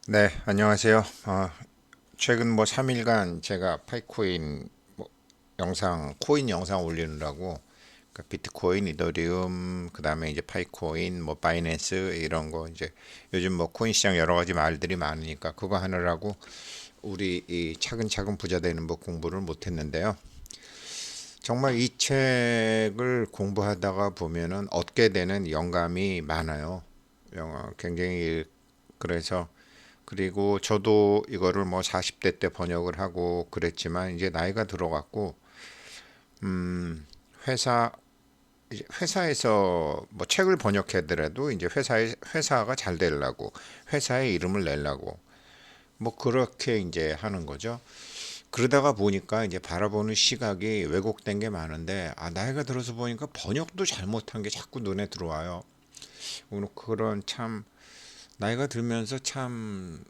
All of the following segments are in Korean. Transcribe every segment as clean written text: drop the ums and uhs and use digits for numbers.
네, 안녕하세요. 최근 뭐 3일간 제가 파이코인 코인 영상 올리느라고 비트코인, 이더리움, 그다음에 이제 파이코인, 뭐 바이낸스 이런 거 이제 요즘 뭐 코인 시장 여러 가지 말들이 많으니까 그거 하느라고 우리 이 차근차근 부자 되는 법 공부를 못 했는데요. 정말 이 책을 공부하다가 보면은 얻게 되는 영감이 많아요. 영화 굉장히 그래서 그리고 저도 이거를 뭐 40대 때 번역을 하고 그랬지만 이제 나이가 들어갔고 회사 회사에서 뭐 책을 번역하더라도 이제 회사가 잘 되려고 회사의 이름을 내려고 뭐 그렇게 이제 하는 거죠. 그러다가 보니까 이제 바라보는 시각이 왜곡된 게 많은데 나이가 들어서 보니까 번역도 잘못한 게 자꾸 눈에 들어와요. 오늘 그런 참 나이가 들면서 참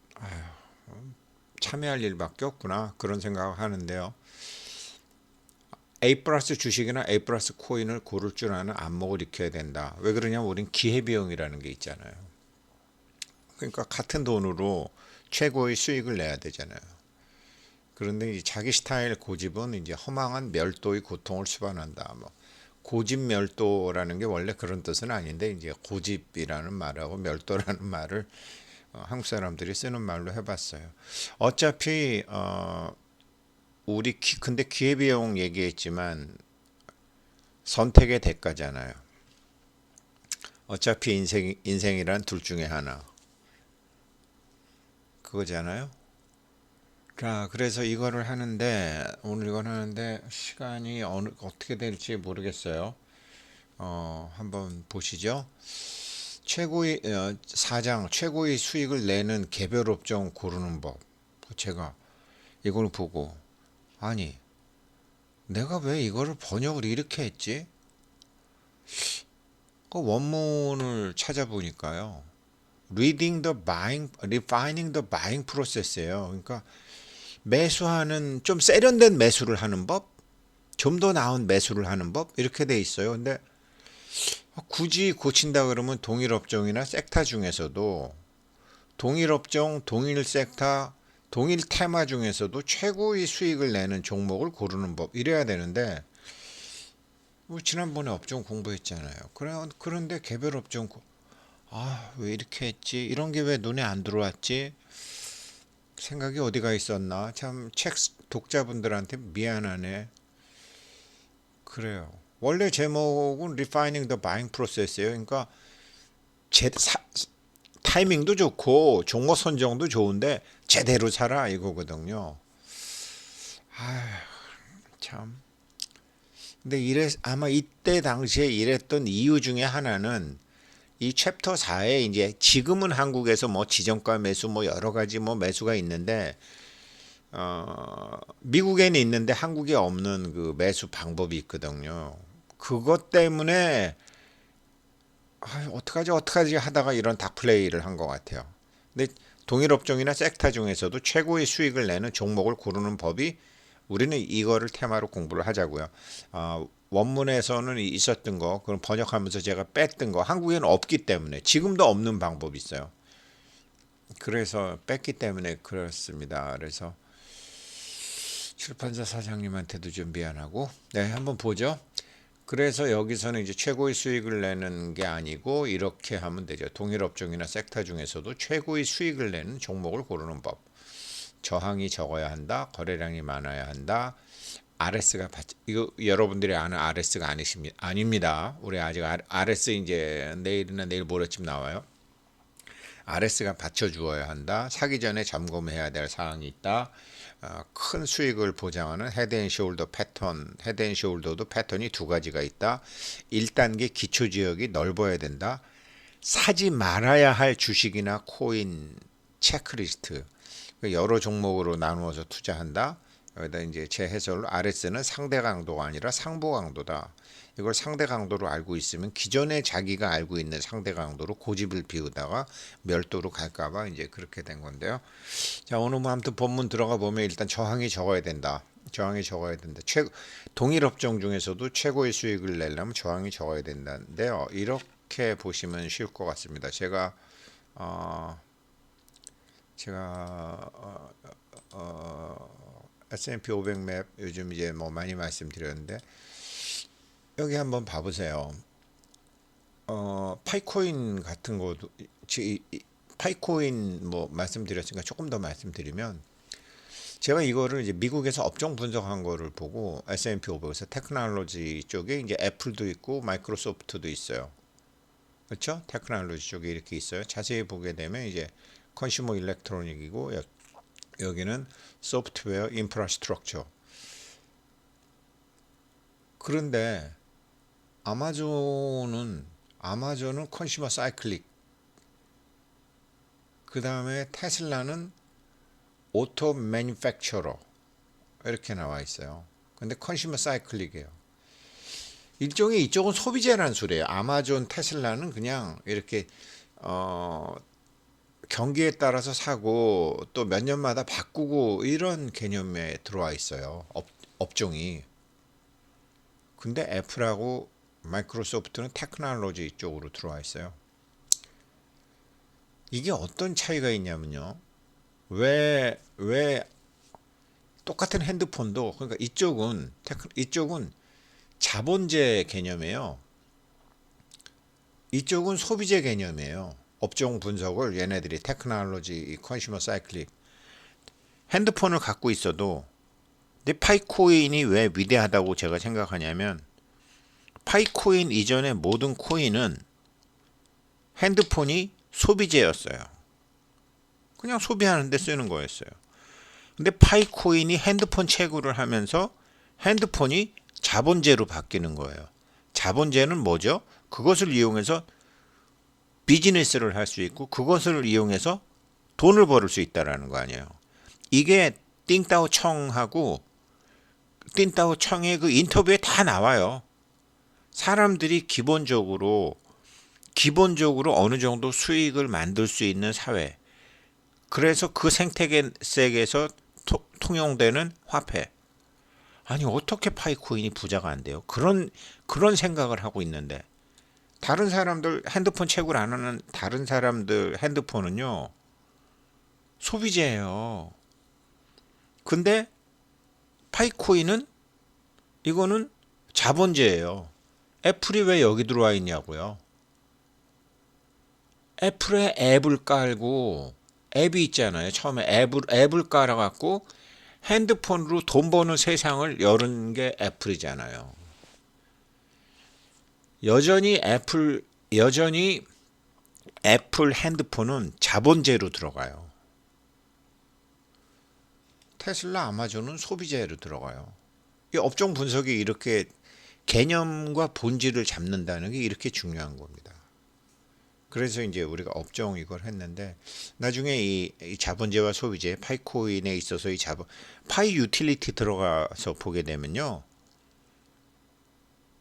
참여할 일밖에 없구나 그런 생각을 하는데요. A 플러스 주식이나 A 플러스 코인을 고를 줄 아는 안목을 익혀야 된다. 왜 그러냐면 우린 기회비용이라는 게 있잖아요. 그러니까 같은 돈으로 최고의 수익을 내야 되잖아요. 그런데 이 자기 스타일 고집은 이제 허망한 멸도의 고통을 수반한다. 뭐 고집멸도라는 게 원래 그런 뜻은 아닌데 이제 고집이라는 말하고 멸도라는 말을 한국 사람들이 쓰는 말로 해봤어요. 어차피 근데 기회비용 얘기했지만 선택의 대가잖아요. 어차피 인생이란 둘 중에 하나 그거잖아요. 자, 그래서 이거를 하는데 오늘 이걸 하는데 시간이 어떻게 될지 모르겠어요. 한번 보시죠. 최고의 4장 최고의 수익을 내는 개별 업종 고르는 법. 제가 이걸 보고 아니 내가 왜 이거를 번역을 이렇게 했지? 그 원문을 찾아보니까요. Reading the buying, refining the buying process예요. 그러니까 매수하는 좀 세련된 매수를 하는 법, 좀 더 나은 매수를 하는 법 이렇게 돼 있어요. 근데 굳이 고친다 그러면 동일 업종이나 섹터 중에서도 동일 업종, 동일 섹터, 동일 테마 중에서도 최고의 수익을 내는 종목을 고르는 법 이래야 되는데 지난번에 업종 공부했잖아요. 그런데 개별 업종 왜 이렇게 했지? 이런 게 왜 눈에 안 들어왔지? 생각이 어디가 있었나? 참 책 독자분들한테 미안하네. 그래요. 원래 제목은 Refining the Buying Process예요. 그러니까 제, 사, 타이밍도 좋고 종목 선정도 좋은데 제대로 사라 이거거든요. 참. 근데 아마 이때 당시에 이랬던 이유 중에 하나는 이 챕터 4에 이제 지금은 한국에서 뭐 지정가 매수 뭐 여러 가지 뭐 매수가 있는데 미국에는 있는데 한국에 없는 그 매수 방법이 있거든요. 그것 때문에 어떡하지 하다가 이런 닭플레이를 한 것 같아요. 근데 동일 업종이나 섹터 중에서도 최고의 수익을 내는 종목을 고르는 법이 우리는 이거를 테마로 공부를 하자고요. 원문에서는 있었던 거, 그럼 번역하면서 제가 뺐던 거, 한국에는 없기 때문에 지금도 없는 방법이 있어요. 그래서 뺐기 때문에 그렇습니다. 그래서 출판사 사장님한테도 좀 미안하고, 네, 한번 보죠. 그래서 여기서는 이제 최고의 수익을 내는 게 아니고 이렇게 하면 되죠. 동일 업종이나 섹터 중에서도 최고의 수익을 내는 종목을 고르는 법. 저항이 적어야 한다. 거래량이 많아야 한다. RS가 이거 여러분들이 아는 RS가 아닙니다. 우리 아직 RS 이제 내일이나 내일 모레쯤 나와요. RS가 받쳐주어야 한다. 사기 전에 점검해야 될 사항이 있다. 큰 수익을 보장하는 헤드앤숄더 패턴, 헤드앤숄더도 패턴이 두 가지가 있다. 1단계 기초 지역이 넓어야 된다. 사지 말아야 할 주식이나 코인 체크리스트. 여러 종목으로 나누어서 투자한다. 여기다 이제 제 해설로 RS는 상대 강도가 아니라 상보 강도다. 이걸 상대 강도로 알고 있으면 기존에 자기가 알고 있는 상대 강도로 고집을 피우다가 멸도로 갈까봐 이제 그렇게 된 건데요. 자, 오늘 뭐 아무튼 본문 들어가 보면 일단 저항이 적어야 된다. 저항이 적어야 된다. 동일 업종 중에서도 최고의 수익을 내려면 저항이 적어야 된다는데요. 이렇게 보시면 쉬울 것 같습니다. 제가 S&P 500 맵 요즘 이제 뭐 많이 말씀드렸는데 여기 한번 봐보세요. 파이코인 같은 거도 파이코인 뭐 말씀드렸으니까 조금 더 말씀드리면 제가 이거를 이제 미국에서 업종 분석한 거를 보고 S&P 500에서 테크놀로지 쪽에 이제 애플도 있고 마이크로소프트도 있어요. 그렇죠? 테크놀로지 쪽에 이렇게 있어요. 자세히 보게 되면 이제 컨슈머 일렉트로닉이고 여기는 소프트웨어 인프라스트럭처. 그런데 아마존은 컨슈머 사이클릭, 그 다음에 테슬라는 오토 매니팩처러 이렇게 나와 있어요. 근데 컨슈머 사이클릭이에요. 일종의 이쪽은 소비재라는 소리예요. 아마존, 테슬라는 그냥 이렇게 경기에 따라서 사고 또 몇 년마다 바꾸고 이런 개념에 들어와 있어요. 업종이. 근데 애플하고 마이크로소프트는 테크놀로지 쪽으로 들어와 있어요. 이게 어떤 차이가 있냐면요. 왜 똑같은 핸드폰도 그러니까 이쪽은 자본재 개념이에요. 이쪽은 소비재 개념이에요. 업종 분석을 얘네들이 테크놀로지, 컨슈머 사이클릭. 핸드폰을 갖고 있어도 근데 파이코인이 왜 위대하다고 제가 생각하냐면 파이코인 이전의 모든 코인은 핸드폰이 소비재였어요. 그냥 소비하는데 쓰는 거였어요. 근데 파이코인이 핸드폰 채굴을 하면서 핸드폰이 자본재로 바뀌는 거예요. 자본재는 뭐죠? 그것을 이용해서 비즈니스를 할 수 있고 그것을 이용해서 돈을 벌을 수 있다라는 거 아니에요. 이게 띵따오 청의 그 인터뷰에 다 나와요. 사람들이 기본적으로 어느 정도 수익을 만들 수 있는 사회. 그래서 그 생태계에서 통용되는 화폐. 아니 어떻게 파이코인이 부자가 안 돼요? 그런 생각을 하고 있는데 다른 사람들 핸드폰 채굴 안 하는 다른 사람들 핸드폰은요 소비재예요. 근데 파이코인은 이거는 자본재예요. 애플이 왜 여기 들어와 있냐고요? 애플에 앱을 깔고 앱이 있잖아요. 처음에 앱을 깔아갖고 핸드폰으로 돈 버는 세상을 여는 게 애플이잖아요. 여전히 애플 핸드폰은 자본재로 들어가요. 테슬라, 아마존은 소비재로 들어가요. 이 업종 분석이 이렇게 개념과 본질을 잡는다는 게 이렇게 중요한 겁니다. 그래서 이제 우리가 업종 이걸 했는데 나중에 이 자본재와 소비재 파이코인에 있어서 이 파이 유틸리티 들어가서 보게 되면요.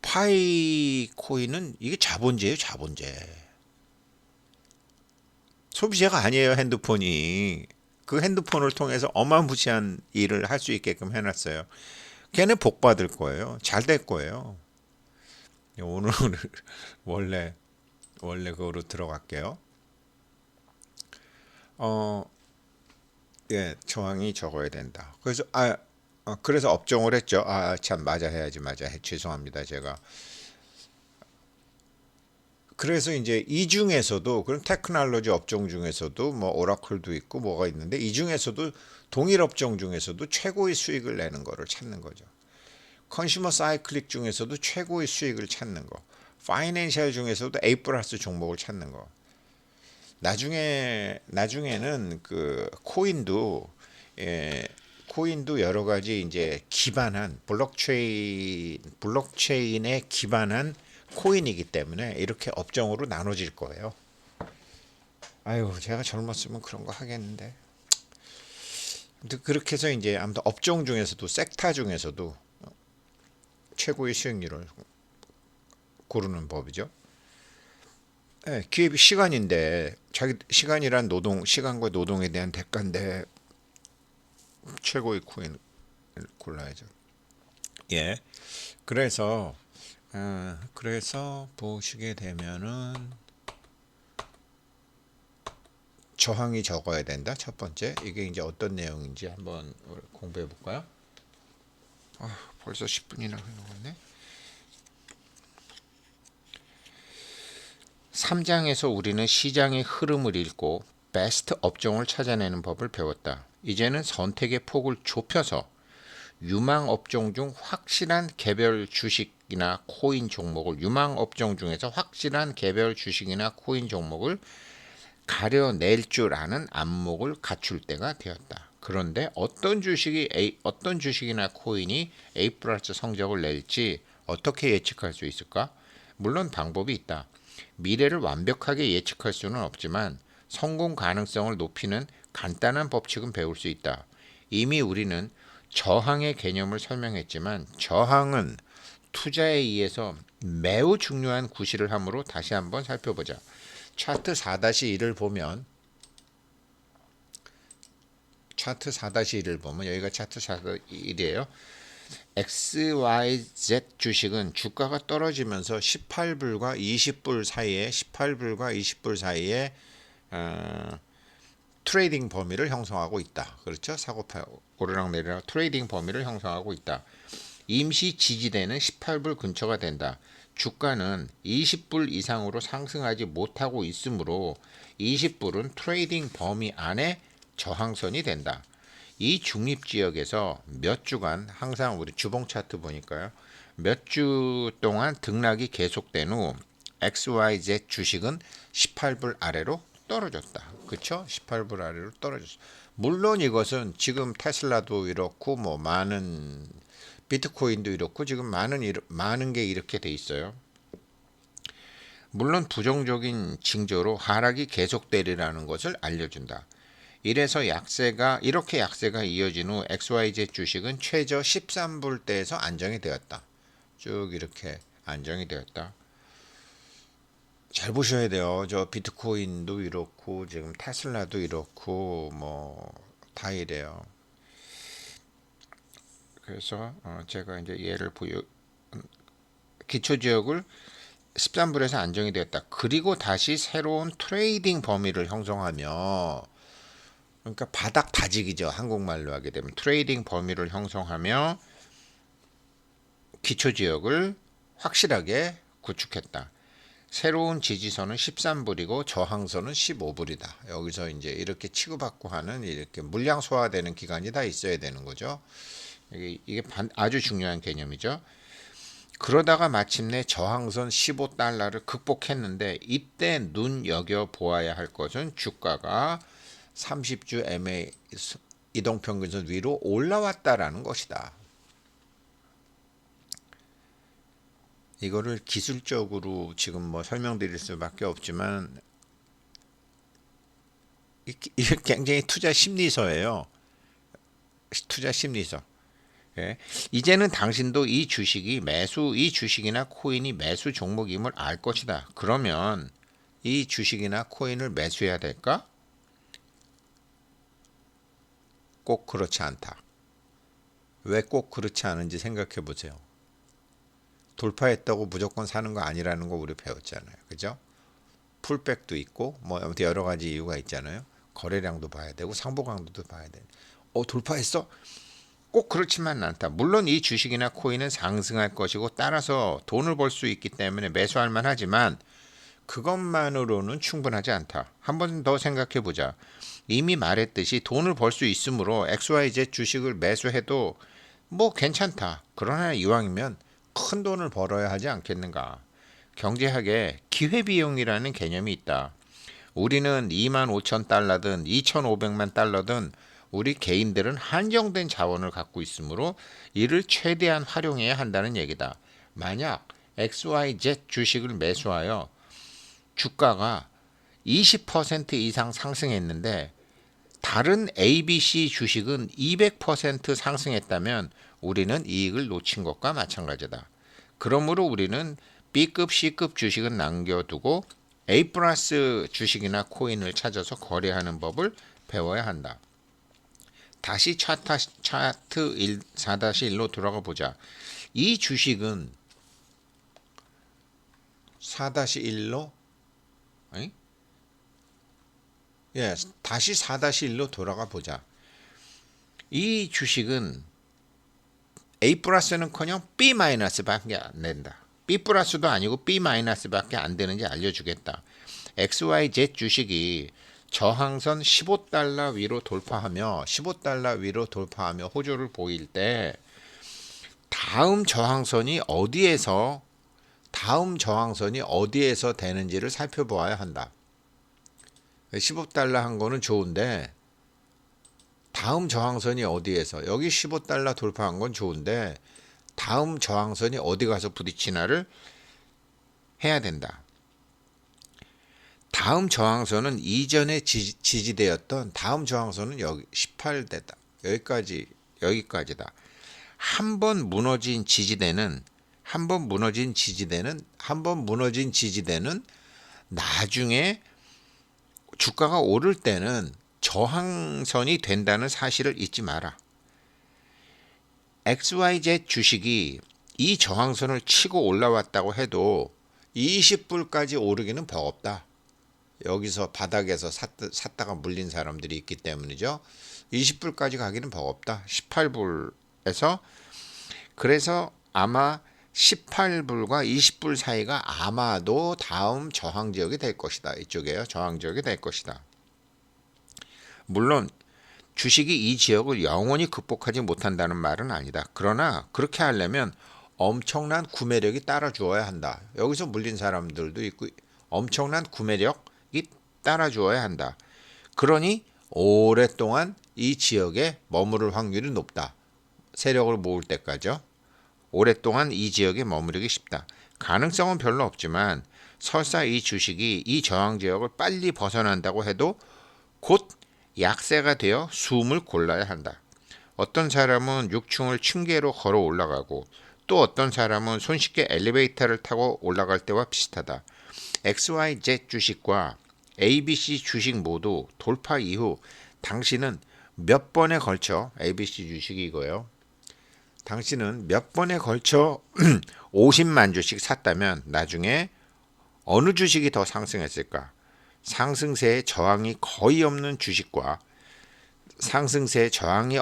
파이코인은 이게 자본재예요, 자본재. 소비재가 아니에요, 핸드폰이. 그 핸드폰을 통해서 어마무시한 일을 할 수 있게끔 해놨어요. 걔는 복 받을 거예요. 잘 될 거예요. 오늘 원래 그거로 들어갈게요. 예, 저항이 적어야 된다. 그래서 업종을 했죠. 참 맞아 해야지 죄송합니다 제가. 그래서 이제 이 중에서도 그럼 테크놀로지 업종 중에서도 뭐 오라클도 있고 뭐가 있는데 이 중에서도 동일 업종 중에서도 최고의 수익을 내는 거를 찾는 거죠. 컨슈머 사이클릭 중에서도 최고의 수익을 찾는 거. 파이낸셜 중에서도 A 플러스 종목을 찾는 거. 나중에는 그 코인도 여러 가지 이제 기반한 블록체인에 기반한 코인이기 때문에 이렇게 업종으로 나눠질 거예요. 아유, 제가 젊었으면 그런 거 하겠는데. 그렇게 해서 이제 아무튼 업종 중에서도 섹터 중에서도 최고의 수익률을 고르는 법이죠. 네, 기업이 시간인데 자기 시간이란 시간과 노동에 대한 대가인데 최고의 코인을 골라야죠. 예. 그래서 보시게 되면은 저항이 적어야 된다. 첫 번째. 이게 이제 어떤 내용인지 한번 공부해 볼까요? 벌써 10분이나 흘러갔네. 3장에서 우리는 시장의 흐름을 읽고 베스트 업종을 찾아내는 법을 배웠다. 이제는 선택의 폭을 좁혀서 유망 업종 중 확실한 개별 주식이나 코인 종목을 유망 업종 중에서 확실한 개별 주식이나 코인 종목을 가려낼 줄 아는 안목을 갖출 때가 되었다. 그런데 어떤 주식이나 코인이 A 플러스 성적을 낼지 어떻게 예측할 수 있을까? 물론 방법이 있다. 미래를 완벽하게 예측할 수는 없지만 성공 가능성을 높이는 간단한 법칙은 배울 수 있다. 이미 우리는 저항의 개념을 설명했지만 저항은 투자에 의해서 매우 중요한 구실을 하므로 다시 한번 살펴보자. 차트 4-1을 보면 여기가 차트 4-1이에요. XYZ 주식은 주가가 떨어지면서 18불과 20불 사이에 트레이딩 범위를 형성하고 있다. 그렇죠? 오르락내리락 트레이딩 범위를 형성하고 있다. 임시 지지대는 18불 근처가 된다. 주가는 20불 이상으로 상승하지 못하고 있으므로 20불은 트레이딩 범위 안에 저항선이 된다. 이 중립지역에서 몇 주간 항상 우리 주봉 차트 보니까요. 몇 주 동안 등락이 계속된 후 XYZ 주식은 18불 아래로 떨어졌다. 그렇죠? 18불 아래로 떨어졌어. 물론 이것은 지금 테슬라도 이렇고 뭐 많은 비트코인도 이렇고 지금 많은 게 이렇게 돼 있어요. 물론 부정적인 징조로 하락이 계속되리라는 것을 알려준다. 이렇게 약세가 이어진 후 XYZ 주식은 최저 13불대에서 안정이 되었다. 쭉 이렇게 안정이 되었다. 잘 보셔야 돼요. 저 비트코인도 이렇고 지금 테슬라도 이렇고 뭐 다 이래요. 그래서 제가 이제 기초 지역을 13불에서 안정이 되었다. 그리고 다시 새로운 트레이딩 범위를 형성하며 그러니까 바닥 다지기죠. 한국말로 하게 되면 트레이딩 범위를 형성하며 기초 지역을 확실하게 구축했다. 새로운 지지선은 13불이고 저항선은 15불이다. 여기서 이제 이렇게 치고받고 하는 이렇게 물량 소화되는 기간이 다 있어야 되는 거죠. 이게 아주 중요한 개념이죠. 그러다가 마침내 저항선 15달러를 극복했는데 이때 눈여겨 보아야 할 것은 주가가 30주 MA 이동평균선 위로 올라왔다라는 것이다. 이거를 기술적으로 지금 뭐 설명드릴 수밖에 없지만 이게 굉장히 투자 심리서예요. 투자 심리서. 예. 이제는 당신도 이 주식이나 코인이 매수 종목임을 알 것이다. 그러면 이 주식이나 코인을 매수해야 될까? 꼭 그렇지 않다. 왜 꼭 그렇지 않은지 생각해 보세요. 돌파했다고 무조건 사는 거 아니라는 거 우리 배웠잖아요. 그죠? 풀백도 있고 뭐 아무튼 여러 가지 이유가 있잖아요. 거래량도 봐야 되고 상보 강도도 봐야 돼. 돌파했어? 꼭 그렇지만 않다. 물론 이 주식이나 코인은 상승할 것이고 따라서 돈을 벌 수 있기 때문에 매수할 만하지만 그것만으로는 충분하지 않다. 한 번 더 생각해 보자. 이미 말했듯이 돈을 벌 수 있으므로 XYZ 주식을 매수해도 뭐 괜찮다. 그러나 이왕이면 큰 돈을 벌어야 하지 않겠는가. 경제학에 기회비용이라는 개념이 있다. 우리는 25,000달러든 2,500만 달러든 우리 개인들은 한정된 자원을 갖고 있으므로 이를 최대한 활용해야 한다는 얘기다. 만약 XYZ 주식을 매수하여 주가가 20% 이상 상승했는데 다른 ABC 주식은 200% 상승했다면 우리는 이익을 놓친 것과 마찬가지다. 그러므로 우리는 B급, C급 주식은 남겨두고 A 플러스 주식이나 코인을 찾아서 거래하는 법을 배워야 한다. 다시 차트 4-1로 들어가 보자. 이 주식은 4-1로 예, 다시 4-1로 돌아가 보자. 이 주식은 A 플러스는커녕 B 마이너스밖에 안 된다. B 플러스도 아니고 B 마이너스밖에 안 되는지 알려주겠다. XYZ 주식이 저항선 15달러 위로 돌파하며 호조를 보일 때 다음 저항선이 어디에서 되는지를 살펴보아야 한다. 15달러 한 거는 좋은데 다음 저항선이 어디에서, 여기 15달러 돌파한 건 좋은데 다음 저항선이 어디 가서 부딪히나를 해야 된다. 다음 저항선은 이전에 지지되었던 다음 저항선은 여기 18대다. 여기까지다. 한 번 무너진 지지대는 나중에 주가가 오를 때는 저항선이 된다는 사실을 잊지 마라. XYZ 주식이 이 저항선을 치고 올라왔다고 해도 20불까지 오르기는 버겁다. 여기서 바닥에서 샀다가 물린 사람들이 있기 때문이죠. 20불까지 가기는 버겁다. 18불에서, 그래서 아마 18불과 20불 사이가 아마도 다음 저항지역이 될 것이다. 이쪽에요. 저항지역이 될 것이다. 물론 주식이 이 지역을 영원히 극복하지 못한다는 말은 아니다. 그러나 그렇게 하려면 엄청난 구매력이 따라주어야 한다. 여기서 물린 사람들도 있고 엄청난 구매력이 따라주어야 한다. 그러니 오랫동안 이 지역에 머무를 확률이 높다. 세력을 모을 때까지요. 오랫동안 이 지역에 머무르기 쉽다. 가능성은 별로 없지만 설사 이 주식이 이 저항 지역을 빨리 벗어난다고 해도 곧 약세가 되어 숨을 골라야 한다. 어떤 사람은 6층을 층계로 걸어 올라가고 또 어떤 사람은 손쉽게 엘리베이터를 타고 올라갈 때와 비슷하다. XYZ 주식과 ABC 주식 모두 돌파 이후 당신은 몇 번에 걸쳐, ABC 주식이 이거예요. 당신은 몇 번에 걸쳐 50만 주씩 샀다면 나중에 어느 주식이 더 상승했을까? 상승세에 저항이 거의 없는 주식과 상승세에 저항이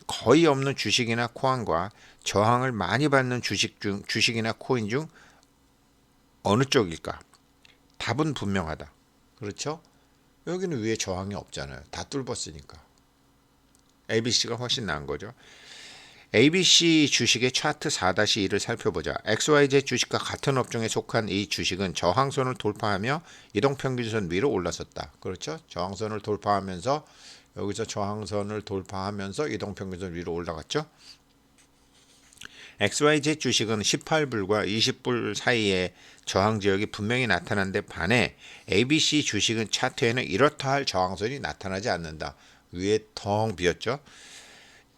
거의 없는 주식이나 코인과 저항을 많이 받는 주식이나 코인 중 어느 쪽일까? 답은 분명하다. 그렇죠? 여기는 위에 저항이 없잖아요. 다 뚫었으니까. ABC가 훨씬 나은 거죠. ABC 주식의 차트 4-1을 살펴보자. XYZ 주식과 같은 업종에 속한 이 주식은 저항선을 돌파하며 이동평균선 위로 올라섰다. 그렇죠? 저항선을 돌파하면서 여기서 저항선을 돌파하면서 이동평균선 위로 올라갔죠. XYZ 주식은 18불과 20불 사이에 저항지역이 분명히 나타난데 반해 ABC 주식은 차트에는 이렇다 할 저항선이 나타나지 않는다. 위에 텅 비었죠.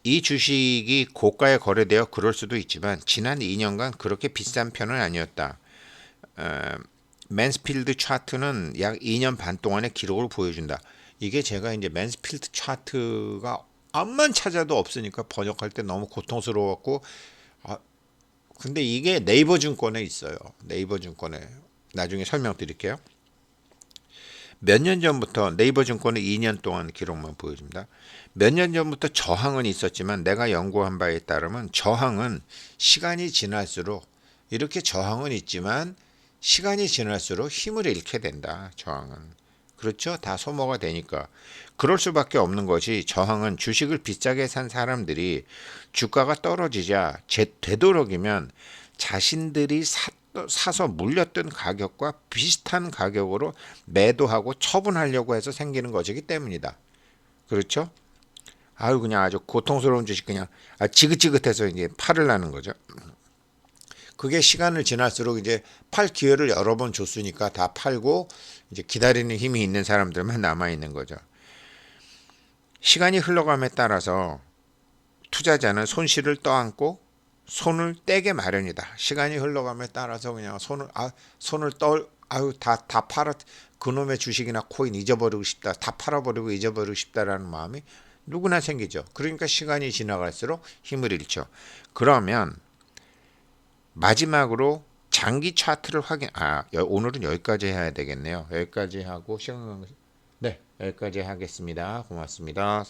이 주식이 고가에 거래되어 그럴 수도 있지만 지난 2년간 그렇게 비싼 편은 아니었다. 맨스필드 차트는 약 2년 반 동안의 기록을 보여준다. 이게 제가 이제 맨스필드 차트가 암만 찾아도 없으니까 번역할 때 너무 고통스러웠고, 근데 이게 네이버 증권에 있어요. 네이버 증권에 나중에 설명드릴게요. 몇 년 전부터 네이버 증권은 2년 동안 기록만 보여줍니다. 몇 년 전부터 저항은 있었지만 내가 연구한 바에 따르면 저항은 시간이 지날수록 이렇게 저항은 있지만 시간이 지날수록 힘을 잃게 된다. 저항은. 그렇죠? 다 소모가 되니까. 그럴 수밖에 없는 것이 저항은 주식을 비싸게 산 사람들이 주가가 떨어지자 되도록이면 자신들이 사서 물렸던 가격과 비슷한 가격으로 매도하고 처분하려고 해서 생기는 것이기 때문이다. 그렇죠? 아유 그냥 아주 고통스러운 주식 그냥 지긋지긋해서 이제 팔을 나는 거죠. 그게 시간을 지날수록 이제 팔 기회를 여러 번 줬으니까 다 팔고 이제 기다리는 힘이 있는 사람들만 남아 있는 거죠. 시간이 흘러감에 따라서 투자자는 손실을 떠안고 손을 떼게 마련이다. 시간이 흘러감에 따라서 그냥 다 팔아 그놈의 주식이나 코인 잊어버리고 싶다. 다 팔아버리고 잊어버리고 싶다라는 마음이 누구나 생기죠. 그러니까 시간이 지나갈수록 힘을 잃죠. 그러면 마지막으로 장기 차트를 오늘은 여기까지 해야 되겠네요. 여기까지 하고 시간 네, 여기까지 하겠습니다. 고맙습니다.